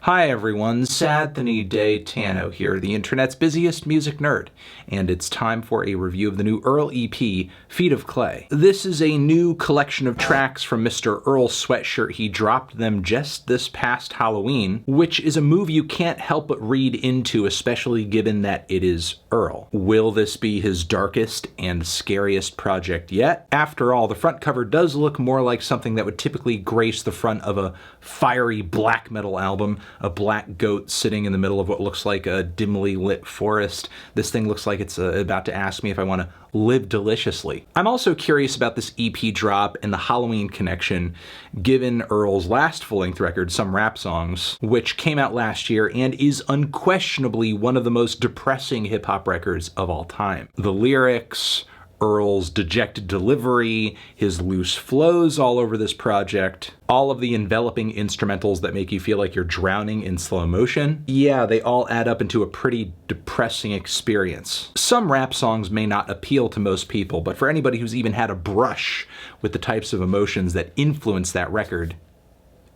Hi everyone, Anthony Day Tano here, the internet's busiest music nerd, and it's time for a review of the new Earl EP, Feet of Clay. This is a new collection of tracks from Mr. Earl Sweatshirt. He dropped them just this past Halloween, which is a move you can't help but read into, especially given that it is Earl. Will this be his darkest and scariest project yet? After all, the front cover does look more like something that would typically grace the front of a fiery black metal album. A black goat sitting in the middle of what looks like a dimly lit forest. This thing looks like it's about to ask me if I want to live deliciously. I'm also curious about this EP drop and the Halloween connection, given Earl's last full-length record, Some Rap Songs, which came out last year and is unquestionably one of the most depressing hip-hop records of all time. The lyrics, Earl's dejected delivery, his loose flows all over this project, all of the enveloping instrumentals that make you feel like you're drowning in slow motion. Yeah, they all add up into a pretty depressing experience. Some rap songs may not appeal to most people, but for anybody who's even had a brush with the types of emotions that influence that record,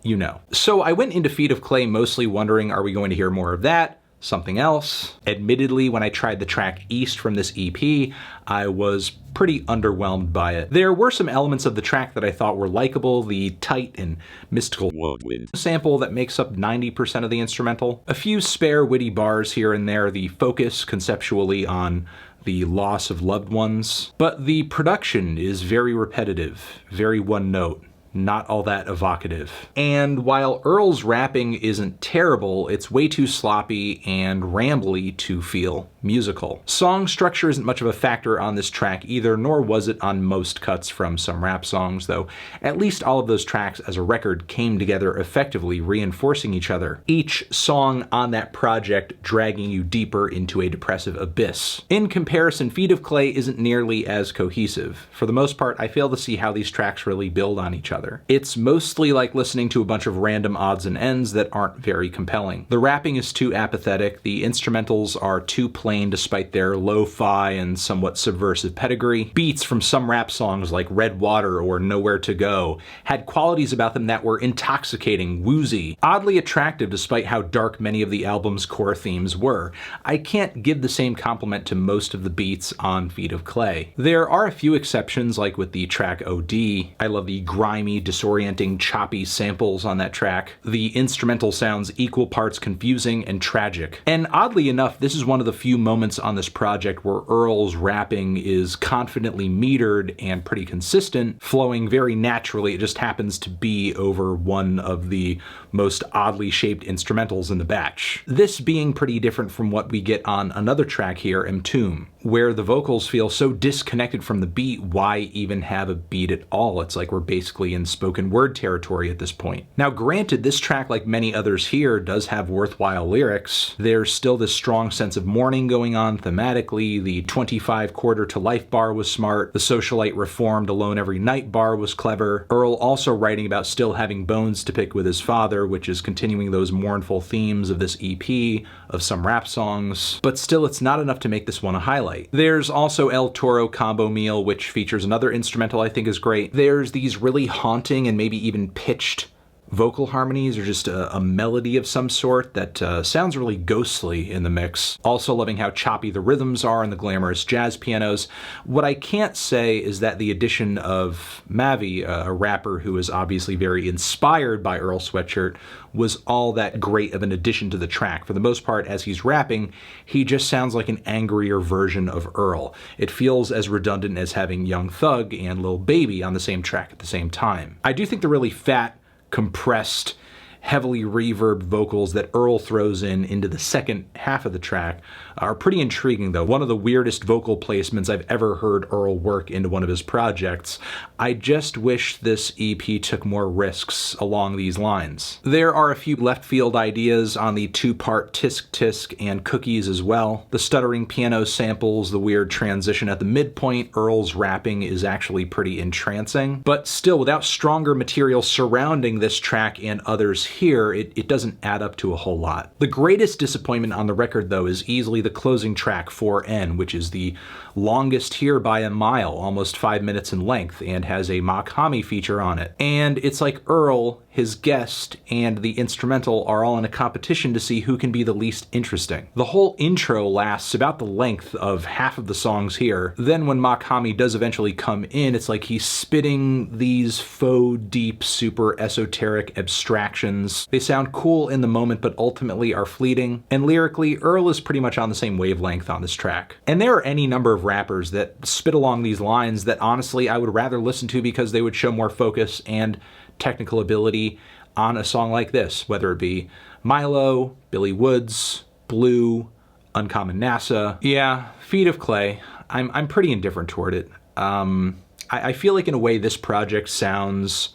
you know. So I went into Feet of Clay mostly wondering, are we going to hear more of that? Something else? Admittedly, when I tried the track East from this EP, I was pretty underwhelmed by it. There were some elements of the track that I thought were likable, the tight and mystical Woodwinds sample that makes up 90% of the instrumental, a few spare witty bars here and there, the focus conceptually on the loss of loved ones, but the production is very repetitive, very one note. Not all that evocative. And while Earl's rapping isn't terrible, it's way too sloppy and rambly to feel musical. Song structure isn't much of a factor on this track either, nor was it on most cuts from Some Rap Songs, though at least all of those tracks as a record came together effectively, reinforcing each other. Each song on that project dragging you deeper into a depressive abyss. In comparison, Feet of Clay isn't nearly as cohesive. For the most part, I fail to see how these tracks really build on each other. It's mostly like listening to a bunch of random odds and ends that aren't very compelling. The rapping is too apathetic, the instrumentals are too plain despite their lo-fi and somewhat subversive pedigree. Beats from Some Rap Songs like Red Water or Nowhere to Go had qualities about them that were intoxicating, woozy, oddly attractive despite how dark many of the album's core themes were. I can't give the same compliment to most of the beats on Feet of Clay. There are a few exceptions, like with the track OD. I love the grimy, disorienting, choppy samples on that track. The instrumental sounds equal parts confusing and tragic. And oddly enough, this is one of the few moments on this project where Earl's rapping is confidently metered and pretty consistent, flowing very naturally. It just happens to be over one of the most oddly shaped instrumentals in the batch. This being pretty different from what we get on another track here, Tomb, where the vocals feel so disconnected from the beat. Why even have a beat at all? It's like we're basically in spoken word territory at this point. Now granted, this track, like many others here, does have worthwhile lyrics. There's still this strong sense of mourning going on thematically. The 25 quarter to life bar was smart. The socialite reformed alone every night bar was clever. Earl also writing about still having bones to pick with his father, which is continuing those mournful themes of this EP, of Some Rap Songs, but still it's not enough to make this one a highlight. There's also El Toro Combo Meal, which features another instrumental I think is great. There's these really haunting and maybe even pitched vocal harmonies, or just a melody of some sort that sounds really ghostly in the mix. Also loving how choppy the rhythms are and the glamorous jazz pianos. What I can't say is that the addition of Mavi, a rapper who is obviously very inspired by Earl Sweatshirt, was all that great of an addition to the track. For the most part, as he's rapping, he just sounds like an angrier version of Earl. It feels as redundant as having Young Thug and Lil Baby on the same track at the same time. I do think the really fat, compressed, heavily reverbed vocals that Earl throws into the second half of the track are pretty intriguing though. One of the weirdest vocal placements I've ever heard Earl work into one of his projects. I just wish this EP took more risks along these lines. There are a few left field ideas on the two-part TISK and Cookies as well. The stuttering piano samples, the weird transition at the midpoint, Earl's rapping is actually pretty entrancing. But still, without stronger material surrounding this track and others here, it doesn't add up to a whole lot. The greatest disappointment on the record though is easily the closing track 4N, which is the longest here by a mile, almost 5 minutes in length, and has a mach-hommy feature on it. And it's like Earl, his guest, and the instrumental are all in a competition to see who can be the least interesting. The whole intro lasts about the length of half of the songs here. Then when mach-hommy does eventually come in, it's like he's spitting these faux deep, super esoteric abstractions. They sound cool in the moment, but ultimately are fleeting. And lyrically, Earl is pretty much on the same wavelength on this track. And there are any number of rappers that spit along these lines that honestly I would rather listen to because they would show more focus and technical ability on a song like this, whether it be Milo, Billy Woods, Blue, Uncommon NASA. Yeah, Feet of Clay. I'm pretty indifferent toward it. I feel like in a way this project sounds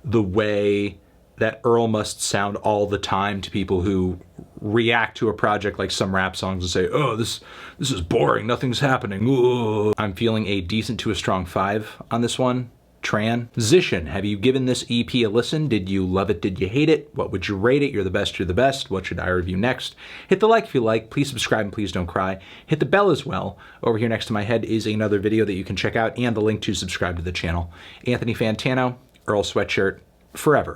the way that Earl must sound all the time to people who react to a project like some rap songs and say, oh, this is boring, nothing's happening. Ooh. I'm feeling a decent to a strong 5 on this one. Transition. Have you given this EP a listen? Did you love it? Did you hate it? What would you rate it? You're the best, you're the best. What should I review next? Hit the like if you like. Please subscribe and please don't cry. Hit the bell as well. Over here next to my head is another video that you can check out and the link to subscribe to the channel. Anthony Fantano, Earl Sweatshirt, forever.